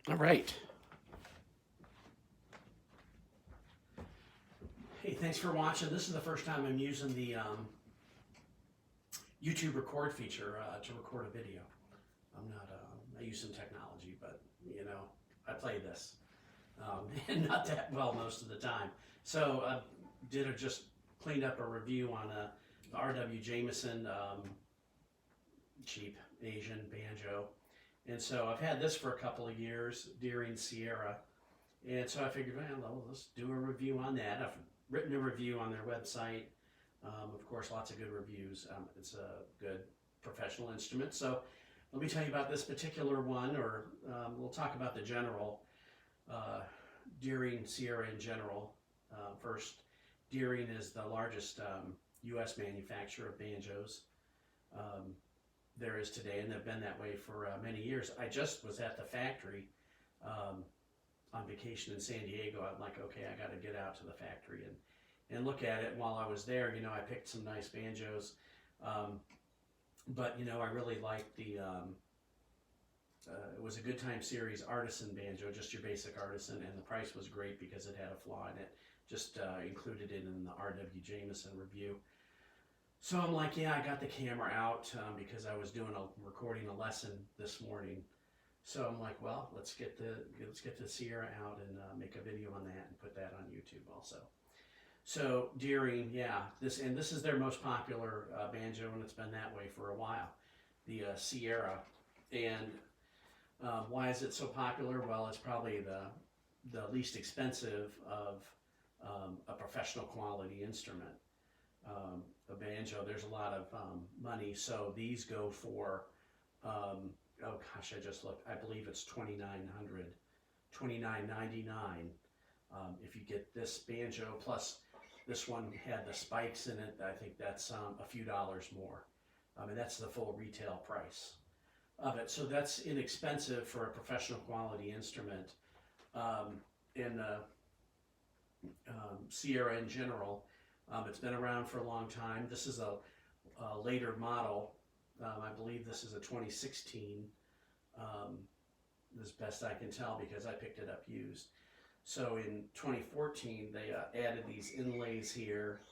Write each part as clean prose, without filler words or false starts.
All right. Hey, thanks for watching. This is the first time I'm using the YouTube record feature to record a video. I'm not, I use some technology, but you know, I play this. And not that well most of the time. So I just cleaned up a review on the R.W. Jameson cheap Asian banjo. And so I've had this for a couple of years, Deering Sierra. And so I figured, well, let's do a review on that. I've written a review on their website. Of course, lots of good reviews. It's a good professional instrument. So let me tell you about this particular one, or we'll talk about the general Deering Sierra in general. First, Deering is the largest U.S. manufacturer of banjos there is today, and they've been that way for many years. I just was at the factory on vacation in San Diego. I'm like, okay, I got to get out to the factory and look at it. And while I was there, you know, I picked some nice banjos, but you know, I really liked the. It was a Good Time Series Artisan banjo, just your basic Artisan, and the price was great because it had a flaw in it. Just included it in the R.W. Jameson review. So I'm like, yeah, I got the camera out because I was recording a lesson this morning. So I'm like, well, let's get the Sierra out and make a video on that and put that on YouTube also. So Deering, yeah, this is their most popular banjo, and it's been that way for a while. The Sierra, and why is it so popular? Well, it's probably the least expensive of a professional quality instrument. A banjo, there's a lot of money, so these go for oh gosh, I just looked, I believe it's $2,900, $29.99 if you get this banjo, plus this one had the spikes in it. I think that's a few dollars more. And that's the full retail price of it, so that's inexpensive for a professional quality instrument. And Sierra in general, it's been around for a long time. This is a later model. I believe this is a 2016, as best I can tell because I picked it up used. So in 2014, they added these inlays here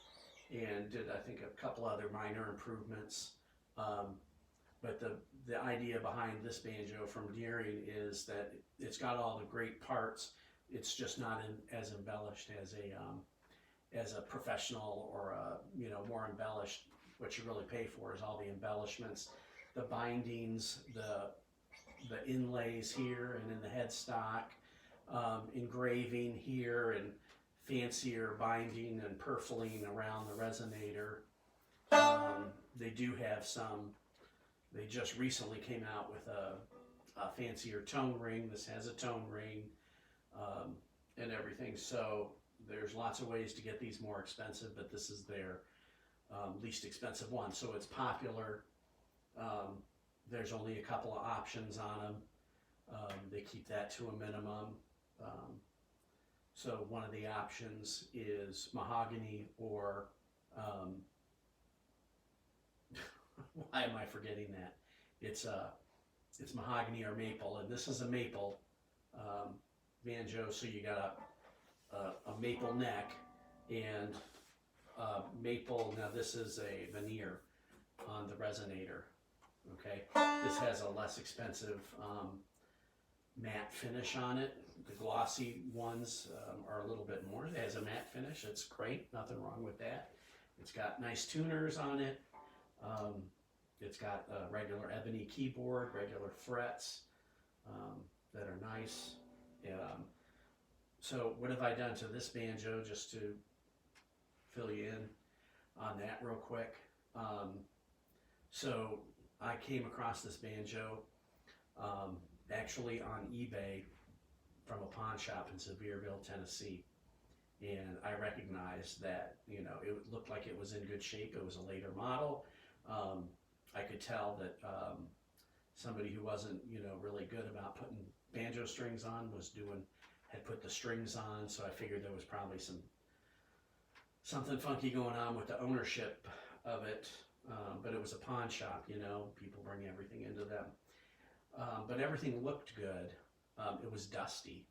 and did, I think, a couple other minor improvements. But the idea behind this banjo from Deering is that it's got all the great parts. It's just not as embellished as a professional or a, you know, more embellished. What you really pay for is all the embellishments, the bindings, the inlays here and in the headstock, engraving here, and fancier binding and purfling around the resonator. They do have some. They just recently came out with a fancier tone ring. This has a tone ring and everything. So there's lots of ways to get these more expensive, but this is their least expensive one. So it's popular. There's only a couple of options on them. They keep that to a minimum. So one of the options is mahogany or why am I forgetting that? It's mahogany or maple, and this is a maple banjo. So you got a maple neck and maple. Now this is a veneer on the resonator. Okay, this has a less expensive matte finish on it. The glossy ones are a little bit more. It has a matte finish. It's great. Nothing wrong with that. It's got nice tuners on it. It's got a regular ebony keyboard, regular frets that are nice. So what have I done to this banjo, just to fill you in on that real quick? So I came across this banjo actually on eBay from a pawn shop in Sevierville, Tennessee. And I recognized that, you know, it looked like it was in good shape. It was a later model. I could tell that somebody who wasn't, you know, really good about putting banjo strings on had put the strings on. So I figured there was probably something funky going on with the ownership of it. But it was a pawn shop, you know, people bring everything into them. But everything looked good. it was dusty.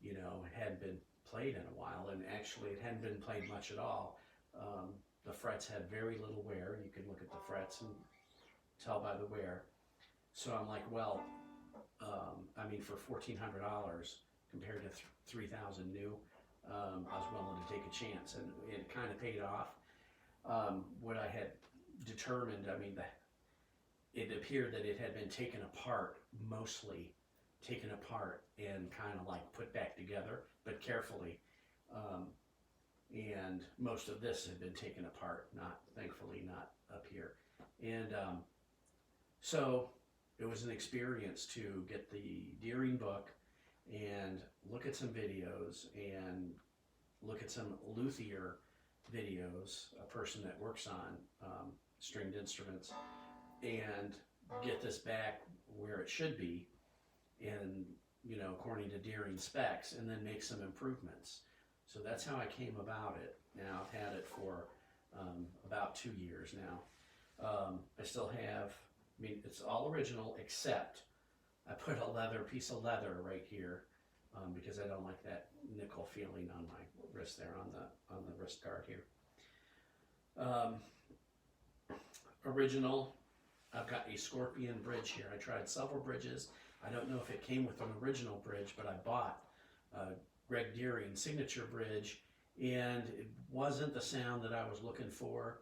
You know, it hadn't been played in a while, and actually it hadn't been played much at all. The frets had very little wear. You can look at the frets and tell by the wear. So I'm like, well, I mean, for $1,400 compared to 3,000 new, I was willing to take a chance, and it kind of paid off. What I had determined, I mean, it appeared that it had been taken apart, mostly taken apart and kind of like put back together, but carefully. And most of this had been taken apart, thankfully not up here. And so it was an experience to get the Deering book and look at some videos and look at some luthier videos, a person that works on stringed instruments, and get this back where it should be, and you know, according to Deering specs, and then make some improvements. So that's how I came about it. Now I've had it for about 2 years now. I still have, I mean, it's all original except I put a piece of leather right here because I don't like that nickel feeling on my wrist there, on the wrist guard here. Original, I've got a Scorpion bridge here. I tried several bridges. I don't know if it came with an original bridge, but I bought Greg Deering signature bridge, and it wasn't the sound that I was looking for.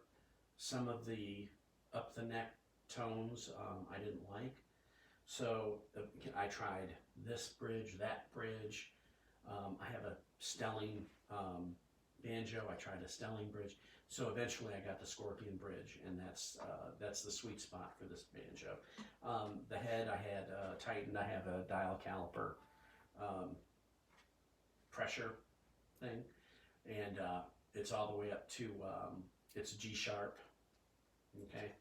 Some of the up the neck tones I didn't like. So I tried this bridge, that bridge. I have a Stelling banjo. I tried a Stelling bridge. So eventually I got the Scorpion bridge, and that's the sweet spot for this banjo. The head I had tightened. I have a dial caliper pressure thing, and it's all the way up to it's G sharp. Okay.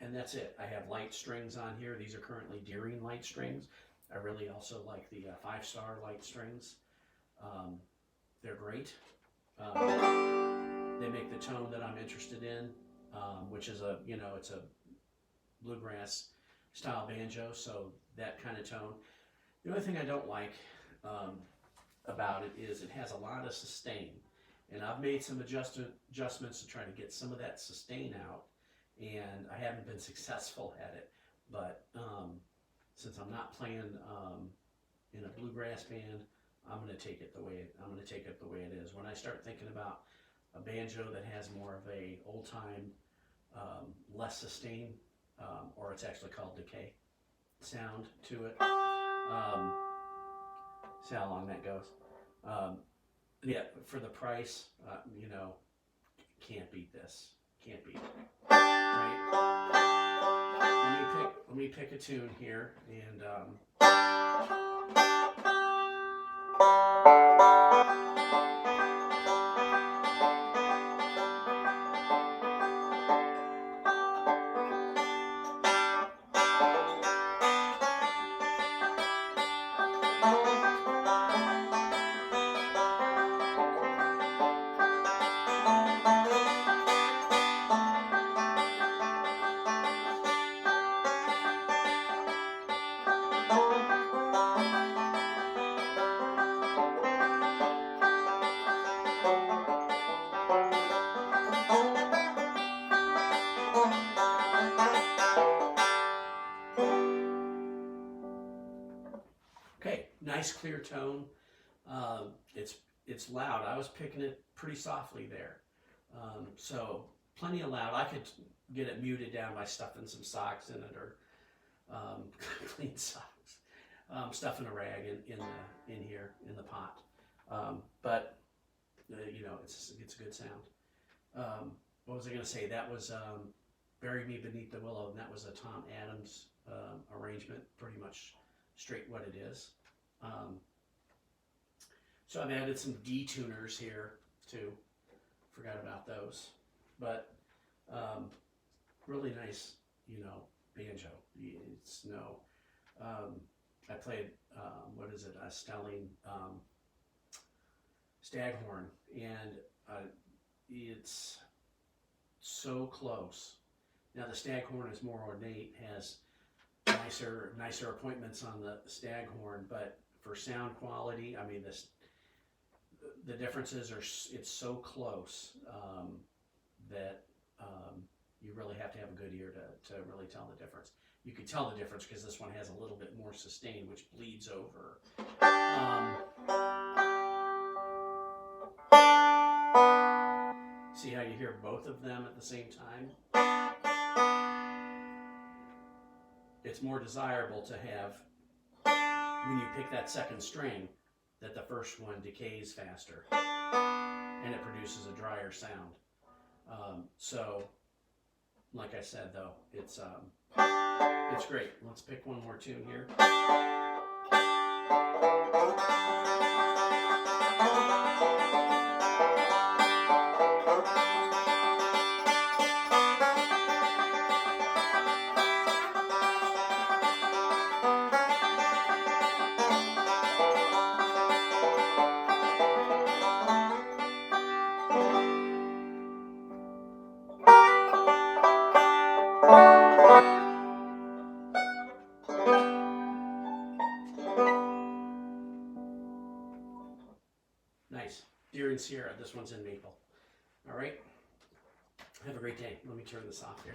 And that's it. I have light strings on here. These are currently Deering light strings. I really also like the 5-star light strings. They're great. They make the tone that I'm interested in, which is it's a bluegrass style banjo, so that kind of tone. The only thing I don't like about it is it has a lot of sustain, and I've made some adjustments to try to get some of that sustain out, and I haven't been successful at it. But since I'm not playing in a bluegrass band, I'm going to take it the way it is. When I start thinking about a banjo that has more of a old time, less sustain, or it's actually called decay sound to it. See how long that goes. Yeah, for the price, can't beat this. Can't beat it. Right? Let me pick a tune here, and okay, nice clear tone. It's loud. I was picking it pretty softly there, so plenty of loud. I could get it muted down by stuffing some socks in it, or clean socks, stuffing a rag in here in the pot. But it's a good sound. What was I going to say? That was "Bury Me Beneath the Willow," and that was a Tom Adams arrangement, pretty much straight what it is. So I've added some detuners here too. Forgot about those, but really nice, banjo. It's no. I played a Stelling Staghorn, and it's so close. Now the Staghorn is more ornate, has nicer appointments on the Staghorn, but for sound quality, I mean, the differences are, it's so close that you really have to have a good ear to really tell the difference. You could tell the difference because this one has a little bit more sustain, which bleeds over. See how you hear both of them at the same time? It's more desirable to have, when you pick that second string, that the first one decays faster and it produces a drier sound. So, like I said, though, it's great. Let's pick one more tune here. Nice. Deering Sierra. This one's in maple. All right. Have a great day. Let me turn this off here.